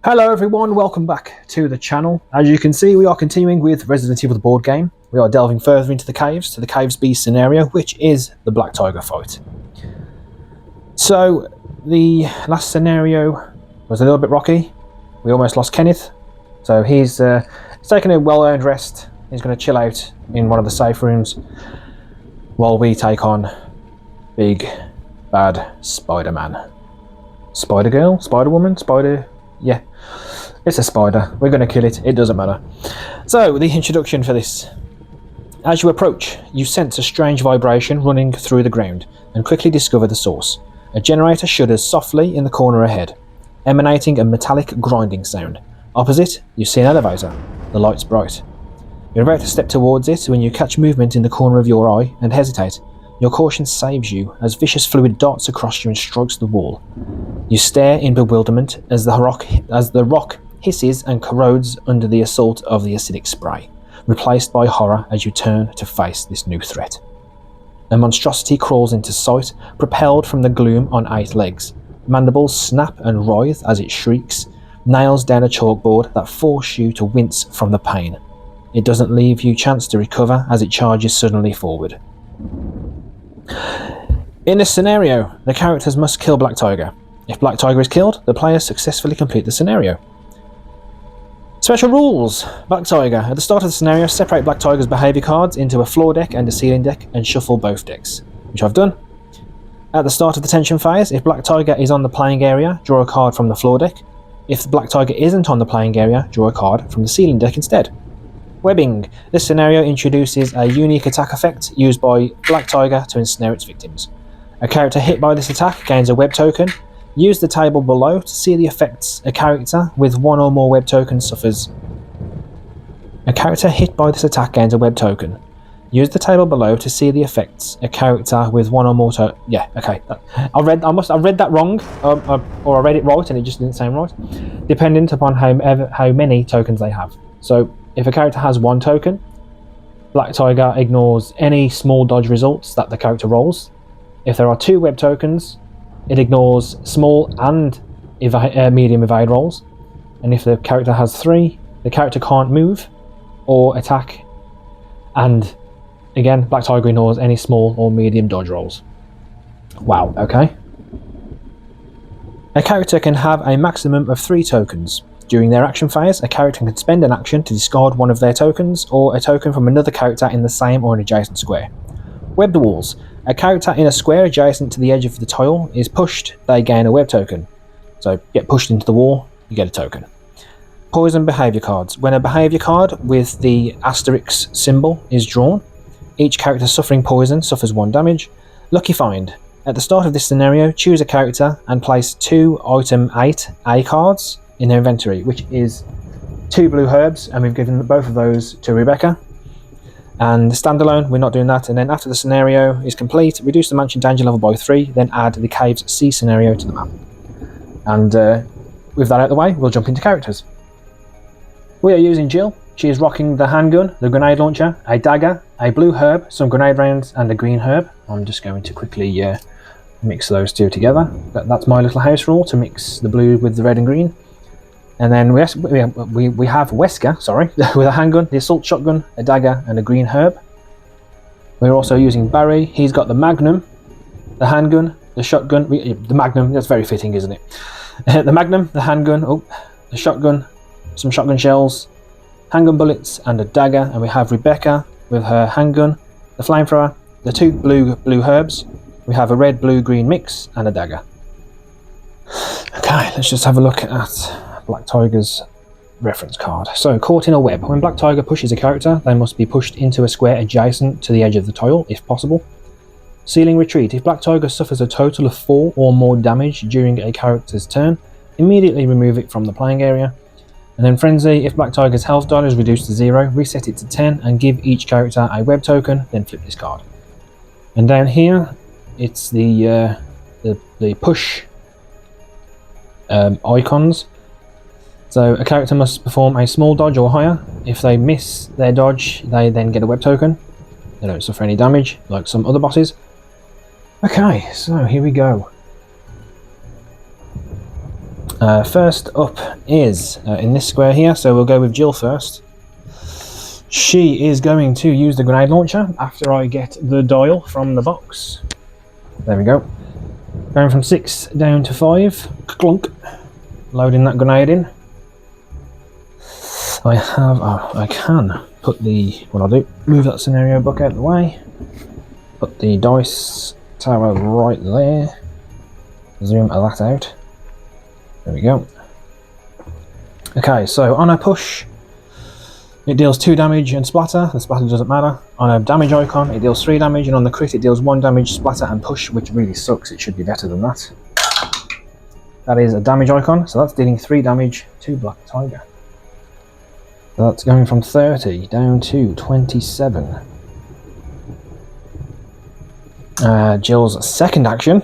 Hello everyone, welcome back to the channel. As you can see, we are continuing with Resident Evil the board game. We are delving further into the caves, to the Caves B scenario, which is the Black Tiger fight. So, the last scenario was a little bit rocky. We almost lost Kenneth. So he's taking a well-earned rest. He's going to chill out in one of the safe rooms while we take on big, bad Spider-Man. Spider-Girl? Spider-Woman? Spider... yeah. It's a spider. We're going to kill it. It doesn't matter. So, the introduction for this. As you approach, you sense a strange vibration running through the ground and quickly discover the source. A generator shudders softly in the corner ahead, emanating a metallic grinding sound. Opposite, you see an elevator. The light's bright. You're about to step towards it when you catch movement in the corner of your eye and hesitate. Your caution saves you as vicious fluid darts across you and strikes the wall. You stare in bewilderment as the rock hisses and corrodes under the assault of the acidic spray, replaced by horror as you turn to face this new threat. A monstrosity crawls into sight, propelled from the gloom on 8 legs. Mandibles snap and writhe as it shrieks, nails down a chalkboard that force you to wince from the pain. It doesn't leave you chance to recover as it charges suddenly forward. In this scenario, the characters must kill Black Tiger. If Black Tiger is killed, the players successfully complete the scenario. Special rules. Black Tiger. At the start of the scenario, separate Black Tiger's behaviour cards into a floor deck and a ceiling deck and shuffle both decks, which I've done. At the start of the tension phase, if Black Tiger is on the playing area, draw a card from the floor deck. If the Black Tiger isn't on the playing area, draw a card from the ceiling deck instead. Webbing. This scenario introduces a unique attack effect used by Black Tiger to ensnare its victims. A character hit by this attack gains a web token. Use the table below to see the effects a character with one or more web tokens suffers. A character hit by this attack gains a web token. Use the table below to see the effects a character with one or more yeah, okay. I read that wrong, or I read it right and it just didn't sound right. Dependent upon how many tokens they have. So, if a character has 1 token, Black Tiger ignores any small dodge results that the character rolls. If there are 2 web tokens, it ignores small and medium evade rolls. And if the character has 3, the character can't move or attack. And again, Black Tiger ignores any small or medium dodge rolls. Wow, okay. A character can have a maximum of 3 tokens. During their action phase, a character can spend an action to discard one of their tokens or a token from another character in the same or an adjacent square. Webbed walls. A character in a square adjacent to the edge of the tile is pushed, they gain a web token. So, get pushed into the wall, you get a token. Poison behaviour cards. When a behaviour card with the asterisk symbol is drawn, each character suffering poison suffers 1 damage. Lucky find. At the start of this scenario, choose a character and place 2 item 8A cards in their inventory, which is 2 blue herbs, and we've given both of those to Rebecca. And standalone, we're not doing that. And then after the scenario is complete, reduce the mansion danger level by 3, then add the Caves C scenario to the map. And with that out of the way, we'll jump into characters. We are using Jill. She is rocking the handgun, the grenade launcher, a dagger, a blue herb, some grenade rounds, and a green herb. I'm just going to quickly mix those 2 together. That's my little house rule, to mix the blue with the red and green. And then we have Wesker, with a handgun, the assault shotgun, a dagger, and a green herb. We're also using Barry. He's got the Magnum, the handgun, the shotgun. The Magnum, that's very fitting, isn't it? The Magnum, the handgun, the shotgun, some shotgun shells, handgun bullets, and a dagger. And we have Rebecca with her handgun, the flamethrower, the 2 blue herbs. We have a red, blue, green mix, and a dagger. Okay, let's just have a look at Black Tiger's reference card. So, caught in a web. When Black Tiger pushes a character, they must be pushed into a square adjacent to the edge of the tile, if possible. Sealing retreat. If Black Tiger suffers a total of 4 or more damage during a character's turn, immediately remove it from the playing area. And then Frenzy. If Black Tiger's health die is reduced to 0, reset it to 10 and give each character a web token, then flip this card. And down here, it's the push icons. So a character must perform a small dodge or higher. If they miss their dodge, they then get a web token. They don't suffer any damage, like some other bosses. Okay, so here we go. First up is in this square here, so we'll go with Jill first. She is going to use the grenade launcher after I get the dial from the box. There we go. Going from 6 down to 5. Clunk. Loading that grenade in. I can put what I'll do, move that scenario book out of the way. Put the dice tower right there. Zoom that out. There we go. Okay, so on a push, it deals 2 damage and splatter. The splatter doesn't matter. On a damage icon, it deals 3 damage, and on the crit, it deals 1 damage, splatter, and push, which really sucks. It should be better than that. That is a damage icon, so that's dealing 3 damage to Black Tiger. So that's going from 30 down to 27. Jill's second action.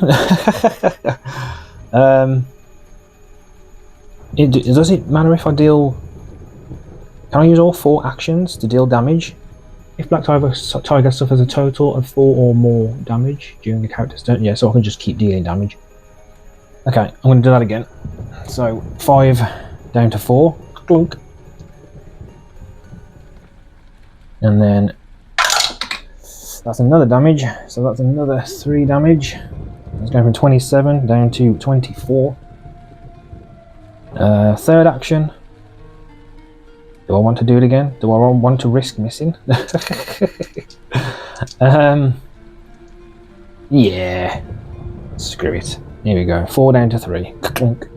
Does it matter if I deal... Can I use all 4 actions to deal damage? If Black Tiger suffers a total of 4 or more damage during the character's turn, yeah, so I can just keep dealing damage. Okay, I'm going to do that again. So 5 down to 4, clunk. And then that's another damage, so that's another 3 damage. It's going from 27 down to 24. Third action. Do I want to do it again? Do I want to risk missing? Yeah. Screw it. Here we go. 4 down to 3. Clunk.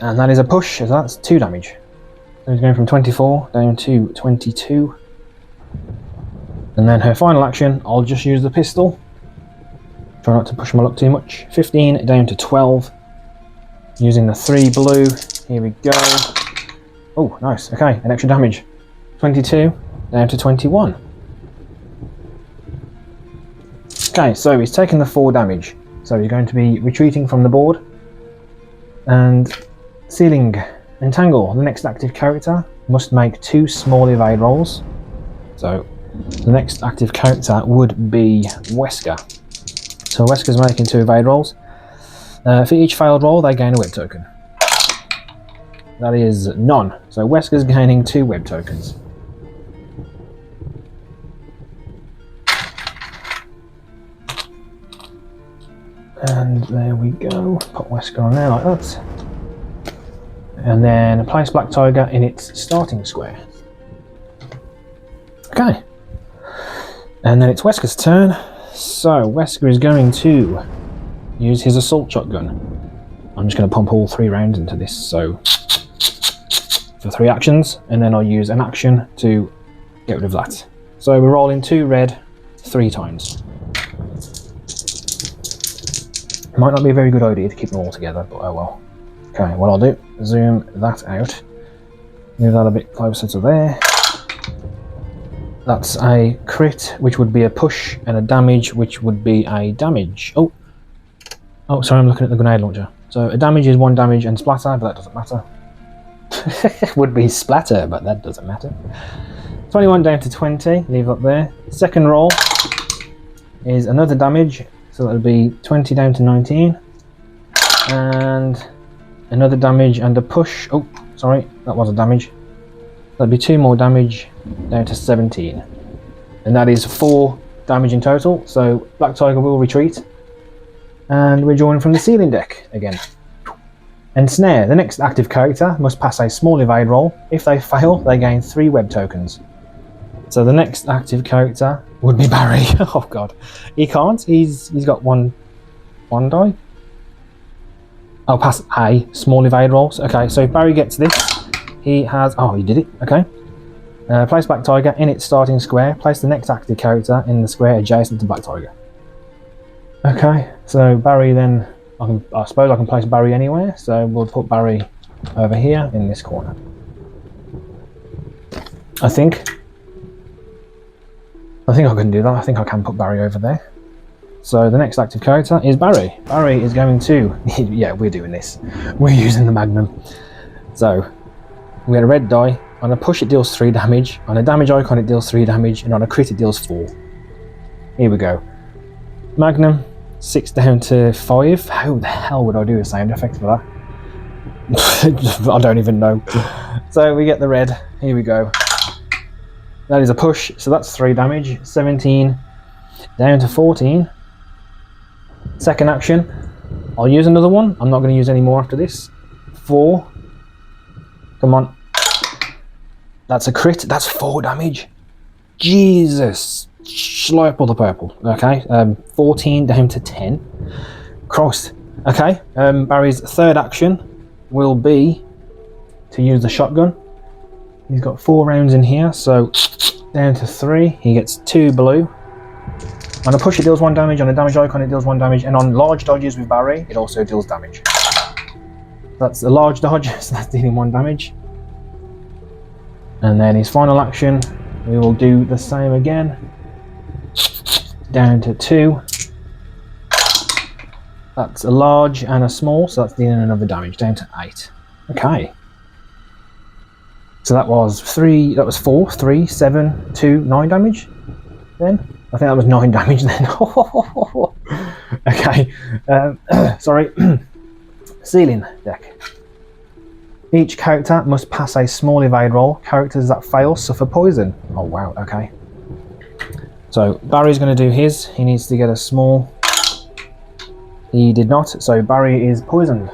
And that is a push, so that's 2 damage. So it's going from 24 down to 22. And then her final action, I'll just use the pistol. Try not to push my luck too much. 15 down to 12. Using the 3 blue. Here we go. Oh, nice. Okay, an extra damage. 22 down to 21. Okay, so he's taken the 4 damage. So he's going to be retreating from the board. And sealing. Entangle. The next active character must make 2 small evade rolls. So the next active character would be Wesker. So Wesker's making 2 evade rolls. For each failed roll, they gain a web token. That is none. So Wesker's gaining 2 web tokens. And there we go. Put Wesker on there like that. And then place Black Tiger in its starting square. Okay. And then it's Wesker's turn. So Wesker is going to use his assault shotgun. I'm just going to pump all 3 rounds into this, so for 3 actions, and then I'll use an action to get rid of that. So we're rolling 2 red 3 times. Might not be a very good idea to keep them all together, but oh well. Okay, what I'll do, zoom that out, move that a bit closer to there. That's a crit, which would be a push, and a damage, which would be a damage. Oh, sorry, I'm looking at the grenade launcher. So a damage is 1 damage and splatter, but that doesn't matter. Would be splatter, but that doesn't matter. 21 down to 20, leave that there. Second roll is another damage, so that'll be 20 down to 19. And another damage and a push. Oh, sorry, that was a damage. That'll be 2 more damage down to 17. And that is 4 damage in total, so Black Tiger will retreat. And we're drawing from the ceiling deck again. Ensnare. The next active character must pass a small evade roll. If they fail, they gain 3 web tokens. So the next active character would be Barry. Oh god. He can't. He's got one die. I'll pass a small evade rolls. Okay, so if Barry gets this, he has... Oh, he did it. Okay. Place Black Tiger in its starting square. Place the next active character in the square adjacent to Black Tiger. Okay, so Barry then... I suppose I can place Barry anywhere, so we'll put Barry over here in this corner. I think I can do that. I think I can put Barry over there. So the next active character is Barry. Barry is going to... yeah, we're doing this. We're using the Magnum. So we get a red die. On a push it deals 3 damage. On a damage icon it deals 3 damage. And on a crit it deals 4. Here we go. Magnum. 6 down to 5. How the hell would I do a sound effect for that? I don't even know. So we get the red. Here we go. That is a push, so that's 3 damage. 17 down to 14. Second action. I'll use another one. I'm not going to use any more after this. 4. Come on. That's a crit. That's 4 damage. Jesus. Slurp all the purple. Okay. 14 down to 10. Christ. Okay. Barry's third action will be to use the shotgun. He's got 4 rounds in here, so down to 3. He gets 2 blue. On a push it deals 1 damage, on a damage icon it deals 1 damage, and on large dodges with Barry it also deals damage. That's a large dodge, so that's dealing 1 damage. And then his final action, we will do the same again. Down to 2. That's a large and a small, so that's dealing another damage, down to 8. Okay. So that was 4, 3, 7, 2, 9 damage then? I think that was 9 damage then. Okay, sorry. Ceiling deck. Each character must pass a small evade roll. Characters that fail suffer poison. Oh wow, okay. So Barry's going to do his. He needs to get a small. He did not, so Barry is poisoned.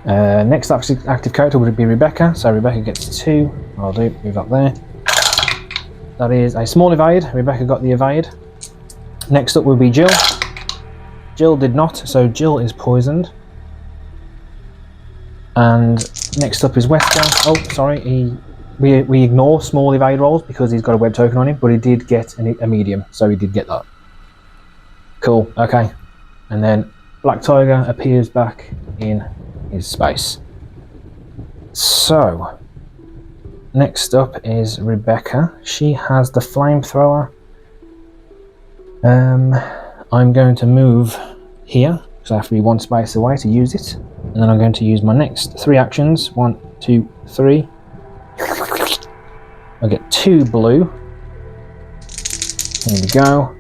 Next active character would be Rebecca, so Rebecca gets 2. I'll move that there. That is a small evade. Rebecca got the evade. Next up will be Jill. Jill did not, so Jill is poisoned. And next up is Wesker. Oh, sorry, we ignore small evade rolls because he's got a web token on him, but he did get a medium, so he did get that. Cool, okay. And then Black Tiger appears back in his space. So, next up is Rebecca. She has the flamethrower. I'm going to move here, because I have to be 1 space away to use it. And then I'm going to use my next 3 actions. 1, 2, 3. I get 2 blue. Here we go.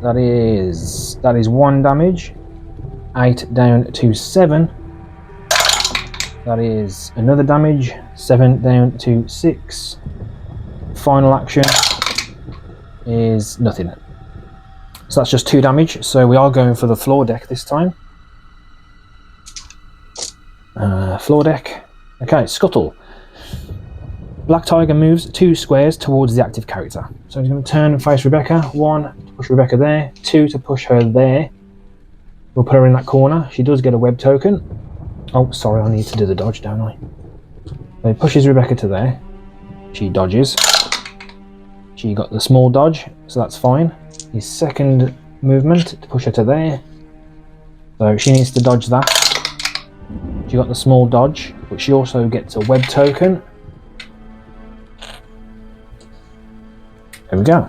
That is 1 damage. 8 down to 7. That is another damage. 7 down to 6. Final action is nothing. So that's just 2 damage. So we are going for the floor deck this time. Floor deck. Okay, Scuttle. Black Tiger moves 2 squares towards the active character. So he's going to turn and face Rebecca. 1 to push Rebecca there. 2 to push her there. We'll put her in that corner. She does get a web token. Oh, sorry, I need to do the dodge, don't I? So he pushes Rebecca to there. She dodges. She got the small dodge, so that's fine. His second movement to push her to there. So she needs to dodge that. She got the small dodge, but she also gets a web token. There we go.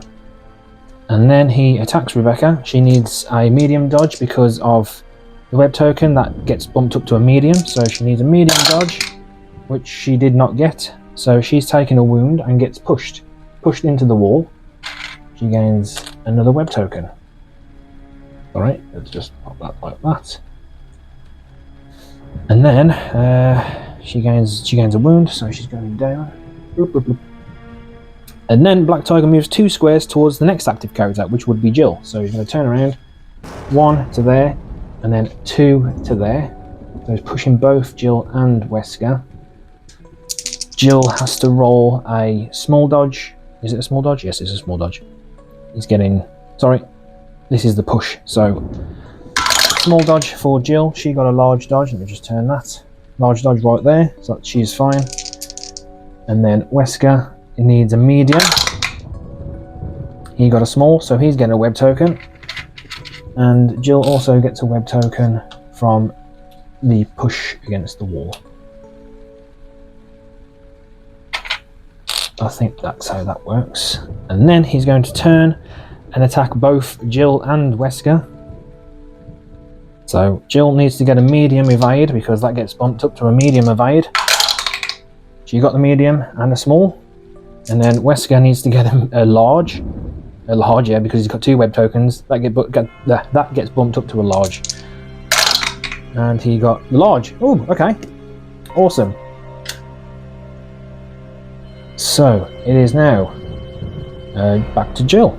And then he attacks Rebecca. She needs a medium dodge because of the web token that gets bumped up to a medium. So she needs a medium dodge, which she did not get. So she's taken a wound and gets pushed into the wall. She gains another web token. Alright, let's just pop that like that. And then she gains a wound, so she's going down. Boop, boop, boop. And then Black Tiger moves 2 squares towards the next active character, which would be Jill. So he's going to turn around, 1 to there, and then 2 to there. So he's pushing both Jill and Wesker. Jill has to roll a small dodge. Is it a small dodge? Yes, it's a small dodge. He's getting... Sorry, this is the push. So, small dodge for Jill. She got a large dodge. Let me just turn that. Large dodge right there, so that she's fine. And then Wesker needs a medium. He got a small, so he's getting a web token. And Jill also gets a web token from the push against the wall. I think that's how that works. And then he's going to turn and attack both Jill and Wesker. So Jill needs to get a medium evade because that gets bumped up to a medium evade. She got the medium and a small. And then Wesker needs to get a large. A large, yeah, because he's got 2 web tokens. That gets bumped up to a large. And he got large. Oh, okay. Awesome. So, it is now back to Jill.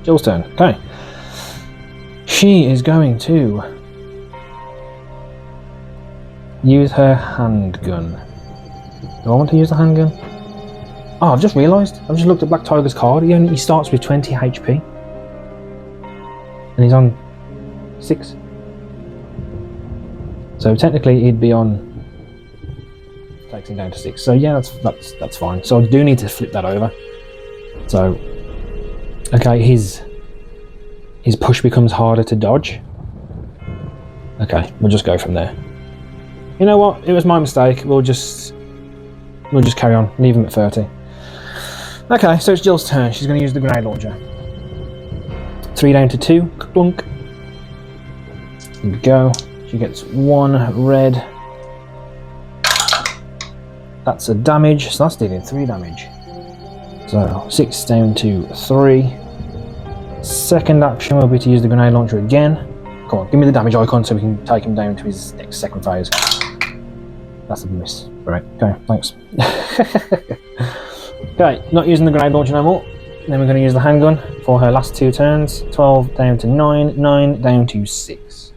Jill's turn. Okay. She is going to use her handgun. Do I want to use the handgun? Oh, I've just realised. I've just looked at Black Tiger's card. He starts with 20 HP. And he's on 6. So technically he'd be on... Takes him down to 6. So yeah, that's fine. So I do need to flip that over. So... Okay, his push becomes harder to dodge. Okay, we'll just go from there. You know what? It was my mistake. We'll just carry on. Leave him at 30. Okay, so it's Jill's turn. She's going to use the grenade launcher. 3 down to 2. Clunk. Here we go. She gets 1 red. That's a damage, so that's dealing 3 damage. So 6 down to 3. Second action will be to use the grenade launcher again. Come on, give me the damage icon so we can take him down to his next second phase. That's a miss. Right, okay, thanks. Okay, not using the grenade launcher no more. Then we're going to use the handgun for her last 2 turns. 12 down to 9, 9 down to 6.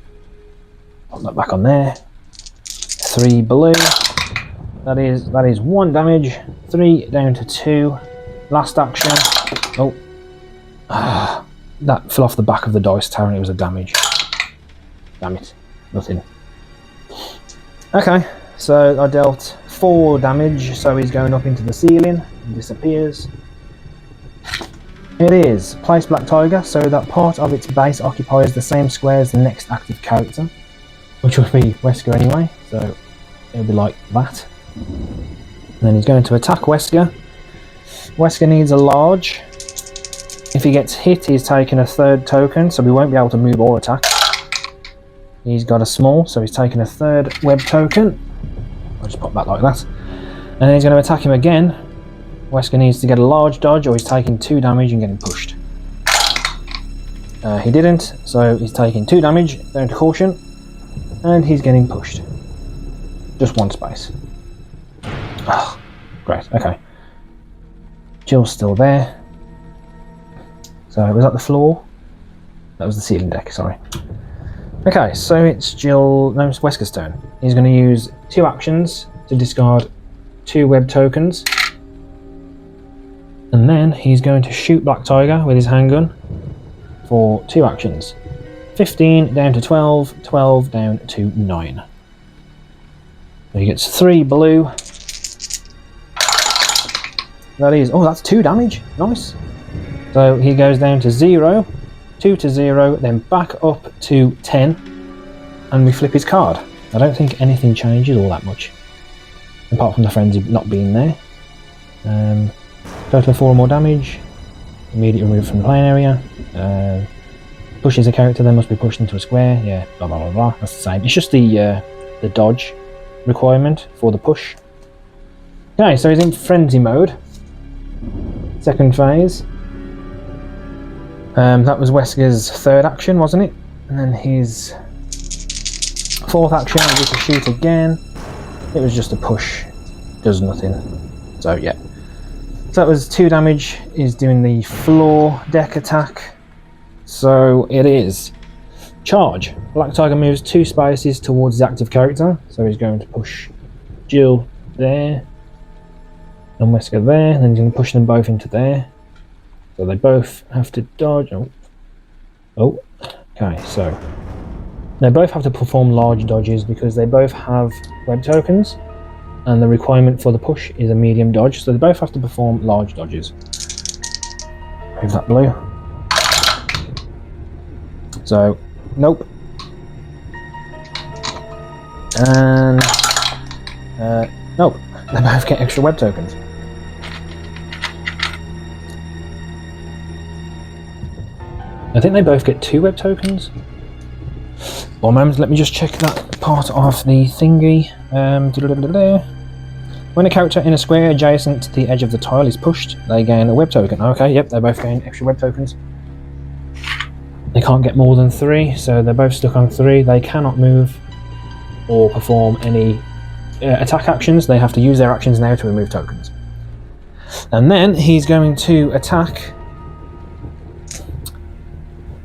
Put that back on there. 3 blue. That is 1 damage. 3 down to 2. Last action. Oh. That fell off the back of the dice tower and it was a damage. Damn it. Nothing. Okay, so I dealt 4 damage, so he's going up into the ceiling and disappears. It is place Black Tiger so that part of its base occupies the same square as the next active character, which will be Wesker anyway, so it'll be like that. And then he's going to attack Wesker. Wesker needs a large. If he gets hit, he's taken a 3rd token, so we won't be able to move or attack. He's got a small, so he's taken a 3rd web token. I'll just pop that like that. And then he's going to attack him again. Wesker needs to get a large dodge or he's taking 2 damage and getting pushed. He didn't, so he's taking 2 damage, down to caution, and he's getting pushed. Just 1 space. Oh, great, okay. Jill's still there. So was that the floor? That was the ceiling deck, sorry. Okay, so it's Wesker's turn. He's going to use 2 actions to discard 2 web tokens. And then he's going to shoot Black Tiger with his handgun for 2 actions. 15 down to 12, 12 down to 9. So he gets 3 blue. That is, oh, that's 2 damage. Nice. So he goes down to 0, 2 to 0, then back up to 10, and we flip his card. I don't think anything changes all that much, apart from the frenzy not being there. Total of 4 more damage. Immediately removed from the playing area. Pushes a character, then must be pushed into a square. Yeah, blah blah blah blah. That's the same. It's just the dodge requirement for the push. Okay, so he's in frenzy mode. Second phase. That was Wesker's 3rd action, wasn't it? And then his 4th action was to shoot again. It was just a push. Does nothing. So yeah. So that was 2 damage. Is doing the floor deck attack. So it is charge. Black Tiger moves 2 spaces towards the active character. So he's going to push Jill there. And Wesker there. And then he's going to push them both into there. So they both have to dodge. Oh, okay, so they both have to perform large dodges because they both have web tokens and the requirement for the push is a medium dodge, so they both have to perform large dodges. Move that blue. So, nope. And, nope. They both get extra web tokens. I think they both get 2 web tokens. One moment, let me just check that part of the thingy. When a character in a square adjacent to the edge of the tile is pushed, they gain a web token. Okay, yep, they both gain extra web tokens. They can't get more than 3, so they're both stuck on 3. They cannot move or perform any attack actions. They have to use their actions now to remove tokens. And then he's going to attack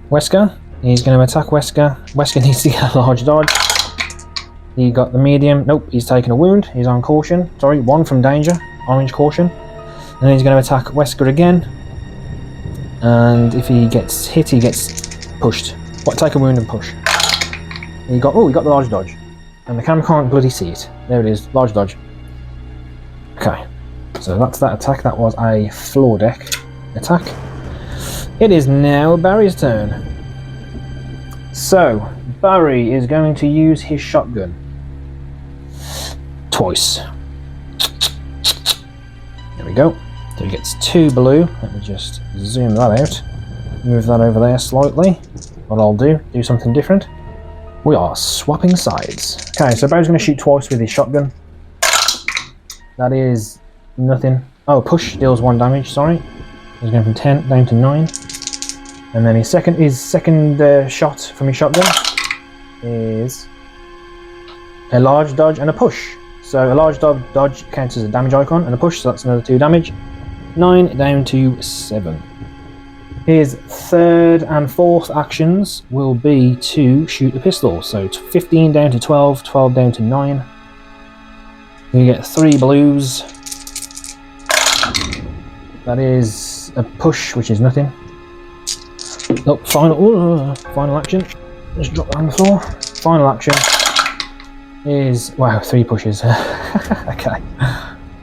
Wesker. He's going to attack Wesker. Wesker needs to get a large dodge. He got the medium. Nope, he's taken a wound. He's on caution. Sorry, 1 from danger. Orange caution. And then he's going to attack Wesker again. And if he gets hit, he gets pushed. What? Take a wound and push. He got the large dodge. And the camera can't bloody see it. There it is, large dodge. Okay, so that's that attack. That was a floor deck attack. It is now Barry's turn. So, Barry is going to use his shotgun. Twice. There we go. So he gets 2 blue. Let me just zoom that out. Move that over there slightly. What I'll do something different. We are swapping sides. Okay, so Barry's going to shoot twice with his shotgun. That is nothing. Oh, push deals 1 damage, sorry. He's going from 10 down to 9. And then his second shot from his shotgun is a large dodge and a push. So a large dodge counts as a damage icon, and a push, so that's another 2 damage. 9 down to 7. His third and fourth actions will be to shoot the pistol. So 15 down to 12, 12 down to 9. You get 3 blues. That is a push, which is nothing. Oh, final action. Just drop that on the floor. Final action is, wow, 3 pushes. Okay.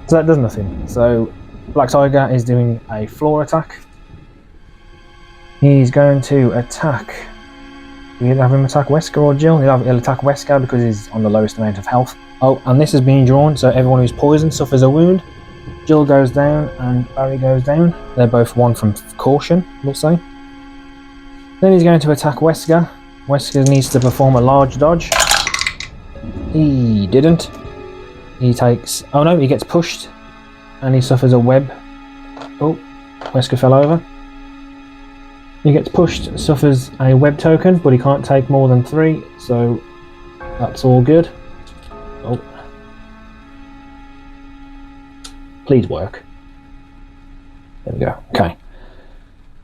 So that does nothing. So Black Tiger is doing a floor attack. He's going to attack. Do you have him attack Wesker or Jill? He'll attack Wesker because he's on the lowest amount of health. Oh, and this is being drawn, so everyone who's poisoned suffers a wound. Jill goes down and Barry goes down. They're both 1 from caution, we'll say. Then he's going to attack Wesker. Wesker needs to perform a large dodge. He didn't. He takes... Oh no, he gets pushed. And he suffers a web. Oh, Wesker fell over. He gets pushed, suffers a web token, but he can't take more than 3, so that's all good. Oh. Please work. There we go. Okay.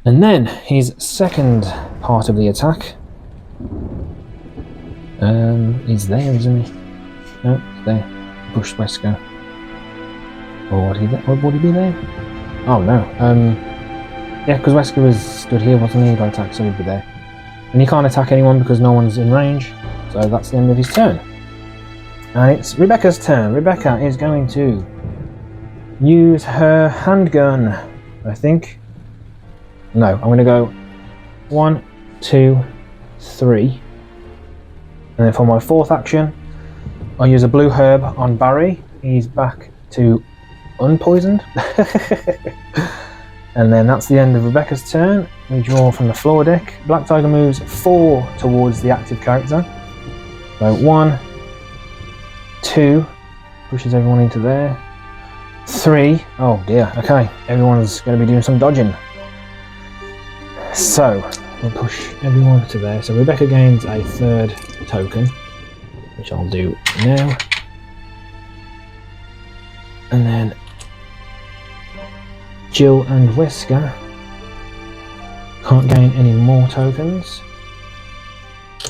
And then his second part of the attack. He's there, isn't he? No, he's there. Push Wesker. Or would he be there? Oh no. Yeah, because Wesker was stood here, wasn't he? He got attacked, so he'd be there. And he can't attack anyone because no one's in range. So that's the end of his turn. And it's Rebecca's turn. Rebecca is going to use her handgun, I think. No, I'm going to go 1, 2, 3. And then for my fourth action, I'll use a blue herb on Barry. He's back to unpoisoned. And then that's the end of Rebecca's turn. We draw from the floor deck. Black Tiger moves 4 towards the active character. So 1, 2, pushes everyone into there. 3, oh dear, okay, everyone's going to be doing some dodging. So, we'll push everyone to there. So Rebecca gains a 3rd token, which I'll do now. And then Jill and Wesker can't gain any more tokens.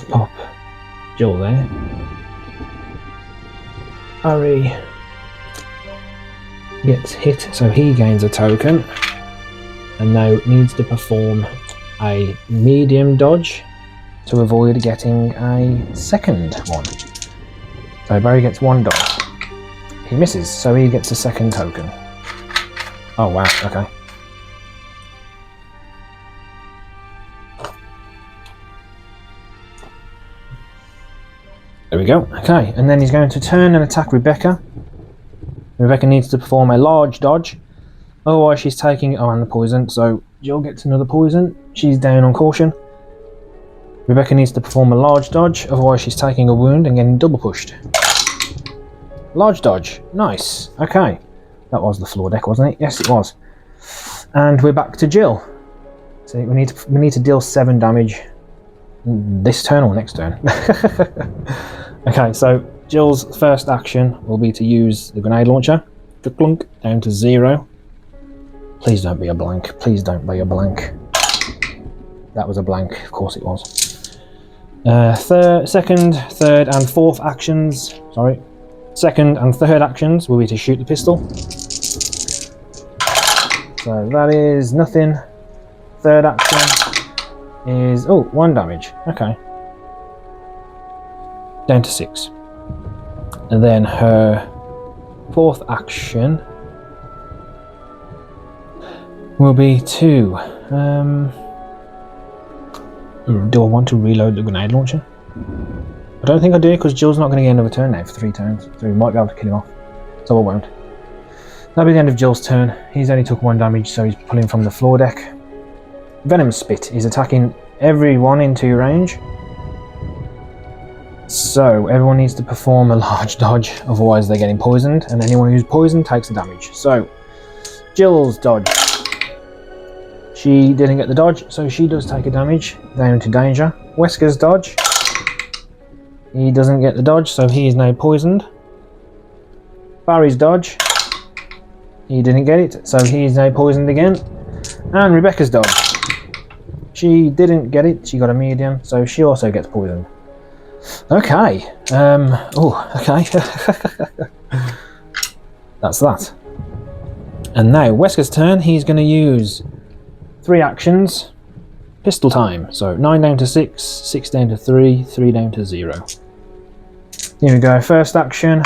Pop Jill there. Barry gets hit, so he gains a token, and now needs to perform a medium dodge to avoid getting a second one. So Barry gets 1 dodge. He misses, so he gets a 2nd token. Oh wow, okay. There we go, okay. And then he's going to turn and attack Rebecca. Rebecca needs to perform a large dodge. Otherwise she's taking... Oh, and the poison. So Jill gets another poison. She's down on caution. Rebecca needs to perform a large dodge. Otherwise she's taking a wound and getting double pushed. Large dodge. Nice. Okay. That was the floor deck, wasn't it? Yes, it was. And we're back to Jill. So we need to deal 7 damage this turn or next turn. Okay, so Jill's first action will be to use the grenade launcher. Clunk down to 0. Please don't be a blank. Please don't be a blank. That was a blank. Of course it was. Second, third, and fourth actions. Sorry. Second and third actions will be to shoot the pistol. So that is nothing. Third action is 1 damage. Okay. Down to 6. And then her fourth action will be to do I want to reload the grenade launcher? I don't think I do, because Jill's not going to get another turn now for 3 turns, so we might be able to kill him off. So I won't. That'll be the end of Jill's turn. He's only took 1 damage, so he's pulling from the floor deck. Venom Spit is attacking everyone in 2 range. So everyone needs to perform a large dodge, otherwise they're getting poisoned, and anyone who's poisoned takes the damage. So Jill's dodge. She didn't get the dodge, so she does take a damage, down to danger. Wesker's dodge. He doesn't get the dodge, so he is now poisoned. Barry's dodge. He didn't get it, so he is now poisoned again. And Rebecca's dodge. She didn't get it, she got a medium, so she also gets poisoned. Okay. Okay. That's that. And now, Wesker's turn. He's going to use 3 actions. Pistol time. So 9 down to 6, 6 down to 3, 3 down to 0. Here we go. First action.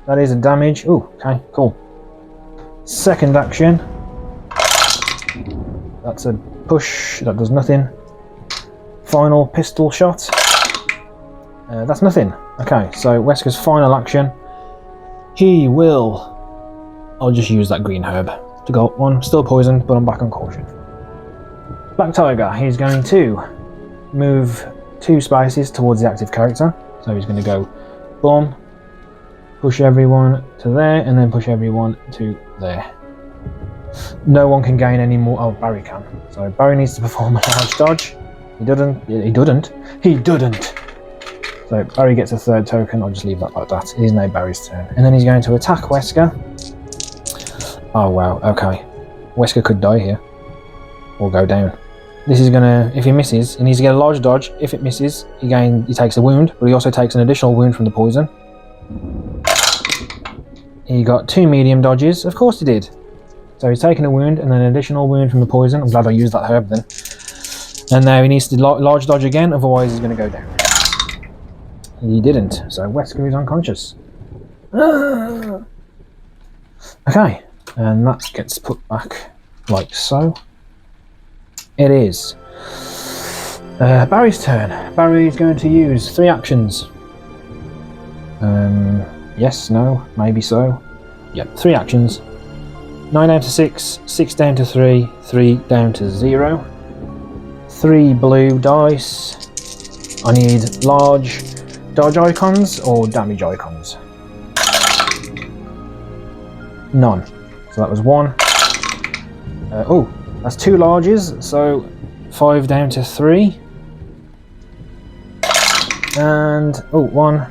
That is a damage. Oh, okay, cool. Second action. That's a push. That does nothing. Final pistol shot. That's nothing. Okay, so Wesker's final action. He will... I'll just use that green herb to go up 1. Still poisoned, but I'm back on caution. Black Tiger, he's going to move 2 spaces towards the active character. So he's going to go boom, push everyone to there, and then push everyone to there. No one can gain any more. Oh, Barry can. So Barry needs to perform a large dodge. He didn't. So Barry gets a 3rd token. I'll just leave that like that. It is now Barry's turn. And then he's going to attack Wesker. Oh wow, okay. Wesker could die here. Or go down. This is gonna, if he misses, he needs to get a large dodge. If it misses, he takes a wound, but he also takes an additional wound from the poison. He got 2 medium dodges. Of course he did. So he's taken a wound and then an additional wound from the poison. I'm glad I used that herb then. And now he needs to large dodge again, otherwise he's going to go down. He didn't, so Wesker is unconscious. Okay, and that gets put back like so. It is Barry's turn. Barry is going to use 3 actions. Yes, no, maybe so. Yep, 3 actions. 9 down to 6, 6 down to 3, 3 down to 0. 3 blue dice. I need large dodge icons or damage icons. None. So that was 1. Oh, that's 2 larges, so 5 down to 3. And, 1.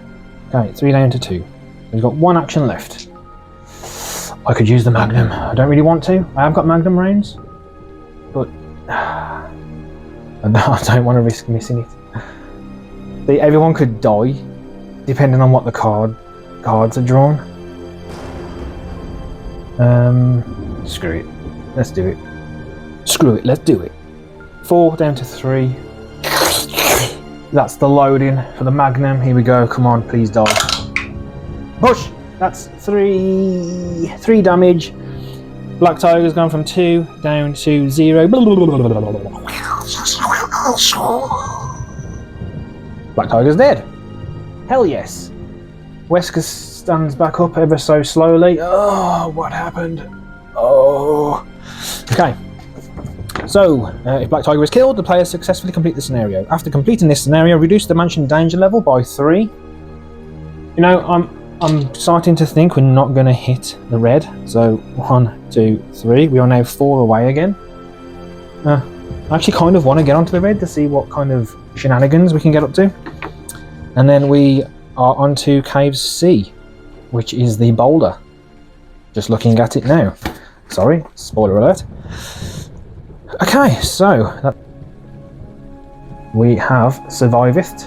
Okay, 3 down to 2. We've got 1 action left. I could use the Magnum. I don't really want to. I have got Magnum rounds, but I don't want to risk missing it. Everyone could die, depending on what the cards are drawn. Screw it. Let's do it. Screw it. Let's do it. 4 down to 3. That's the loading for the Magnum. Here we go. Come on, please die. Push. That's 3 damage. Black Tiger's gone from 2 down to 0. Black Tiger's dead. Hell yes. Wesker stands back up ever so slowly. Oh, what happened? Oh. Okay. So, if Black Tiger is killed, the players successfully complete the scenario. After completing this scenario, reduce the mansion danger level by 3. You know, I'm starting to think we're not going to hit the red. So 1, 2, 3. We are now 4 away again. I actually kind of want to get onto the red to see what kind of shenanigans we can get up to. And then we are onto Cave C, which is the boulder. Just looking at it now. Sorry, spoiler alert. Okay, so we have survived.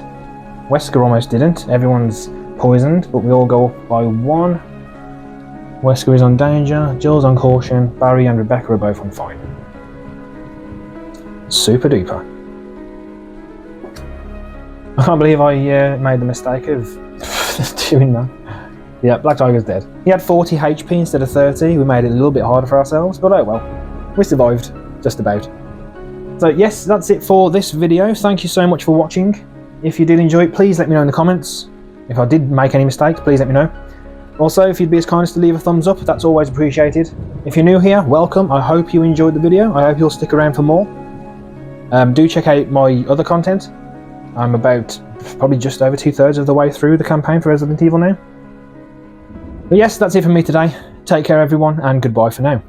Wesker almost didn't. Everyone's poisoned, but we all go up by 1. Wesker is on danger, Jill's on caution, Barry and Rebecca are both on fine. Super duper. I can't believe I made the mistake of doing that. Yeah, Black Tiger's dead. He had 40 HP instead of 30. We made it a little bit harder for ourselves, but oh well. We survived, just about. So yes, that's it for this video. Thank you so much for watching. If you did enjoy it, please let me know in the comments. If I did make any mistakes, please let me know. Also, if you'd be as kind as to leave a thumbs up, that's always appreciated. If you're new here, welcome. I hope you enjoyed the video. I hope you'll stick around for more. Do check out my other content. I'm about probably just over 2/3 of the way through the campaign for Resident Evil now. But yes, that's it for me today. Take care everyone, and goodbye for now.